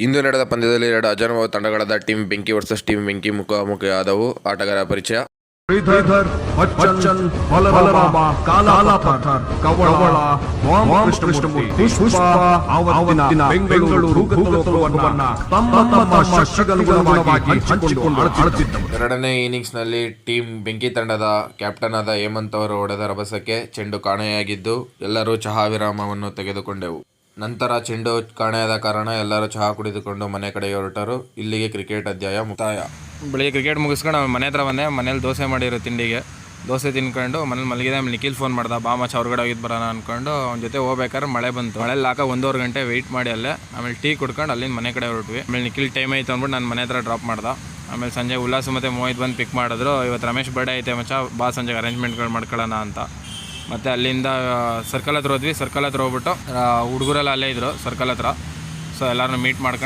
ಇಂದು ನಡೆದ ಪಂದ್ಯದಲ್ಲಿ ಎರಡು ಅಜಾನುಭಾವಿ ತಂಡಗಳಾದ ಟೀಮ್ ಬೆಂಕಿ ವರ್ಸಸ್ ಟೀಮ್ ಬೆಂಕಿ ಮುಖಾಮುಖಿಯಾದವು. ಆಟಗಾರರ ಪರಿಚಯ: ಶ್ರೀಧರ್, ಬಚ್ಚನ್, ಬಲರಾಮ, ಕಾಲಾಪಥರ್, ಕವಳ, ಕೃಷ್ಣಮೂರ್ತಿ, ಪುಷ್ಪ ಆವತ್ತಿನ ಬೆಂಗಳೂರು ಭೂಗತಲೋಕವನ್ನ ತಮ್ಮ ಶಕ್ತಿಗನುಗುಣವಾಗಿ ಹಂಚಿಕೊಂಡು ಆಳುತ್ತಿದ್ದವು. ಎರಡನೇ ಇನ್ನಿಂಗ್ಸ್ನಲ್ಲಿ ಟೀಮ್ ಬೆಂಕಿ ತಂಡದ ಕ್ಯಾಪ್ಟನ್ ಆದ ಹೇಮಂತ್ ಅವರು ಹೊಡೆದ ರಭಸಕ್ಕೆ ಚೆಂಡು ಕಾಣೆಯಾಗಿದ್ದು ಎಲ್ಲರೂ ಚಹಾ ವಿರಾಮವನ್ನು ತೆಗೆದುಕೊಂಡೆವು. ನಂತರ ಚೆಂಡು ಕಾಣೆಯಾದ ಕಾರಣ ಎಲ್ಲರೂ ಚಹಾ ಕುಡಿದುಕೊಂಡು ಮನೆ ಕಡೆಗೆ ಹೊರಟರು. ಇಲ್ಲಿಗೆ ಕ್ರಿಕೆಟ್ ಅಧ್ಯಾಯ ಮುಕ್ತಾಯ. ಬೆಳಿಗ್ಗೆ ಕ್ರಿಕೆಟ್ ಮುಗಿಸ್ಕೊಂಡು ಮನೆ ಹತ್ರ ಬಂದೆ. ಮನೇಲಿ ದೋಸೆ ಮಾಡಿರೋ ತಿಂಡಿಗೆ ದೋಸೆ ತಿನ್ಕೊಂಡು ಮನೇಲಿ ಮಲಗಿದೆ. ಆಮೇಲೆ ನಿಖಿಲ್ ಫೋನ್ ಮಾಡ್ದ, ಬಾ ಮಚ್ಚ ಹೊರಗಡೆ ಹೋಗಿದ್ದು ಬರೋಣ ಅಂದ್ಕೊಂಡು ಅವ್ನ ಜೊತೆ ಹೋಗ್ಬೇಕಾದ್ರೆ ಮಳೆ ಬಂತು. ಮಳೆಯಲ್ಲಿ 1.5 ಗಂಟೆ ವೆಯ್ಟ್ ಮಾಡಿ ಅಲ್ಲೇ. ಆಮೇಲೆ ಟೀ ಕುಡ್ಕೊಂಡು ಅಲ್ಲಿಂದ ಮನೆ ಕಡೆ ಹೊರಟ್ವಿ. ಆಮೇಲೆ ನಿಖಿಲ್ ಟೈಮ್ ಆಯ್ತು ಅಂದ್ಬಿಟ್ಟು ನಾನು ಮನೆ ಹತ್ರ ಡ್ರಾಪ್ ಮಾಡ್ದೆ. ಆಮೇಲೆ ಸಂಜೆ ಉಲ್ಲಾಸ ಮತ್ತು ಮೋಹಿತ್ ಬಂದು ಪಿಕ್ ಮಾಡಿದ್ರು. ಇವತ್ತು ರಮೇಶ್ ಬರ್ಡೇ ಐತೆ ಮಚ್ಚ, ಬಾ ಸಂಜೆಗೆ ಅರೇಂಜ್ಮೆಂಟ್ಗಳು ಮಾಡ್ಕೊಳ್ಳೋಣ ಅಂತ. ಮತ್ತು ಅಲ್ಲಿಂದ ಸರ್ಕಲ್ ಹತ್ರ ಹೋದ್ವಿ. ಸರ್ಕಲ್ ಹತ್ರ ಹೋಗ್ಬಿಟ್ಟು ಹುಡುಗರೆಲ್ಲ ಅಲ್ಲೇ ಇದ್ದರು ಸರ್ಕಲ್ ಹತ್ರ. ಸೊ ಎಲ್ಲರನ್ನೂ ಮೀಟ್ ಮಾಡ್ಕೊಂಡು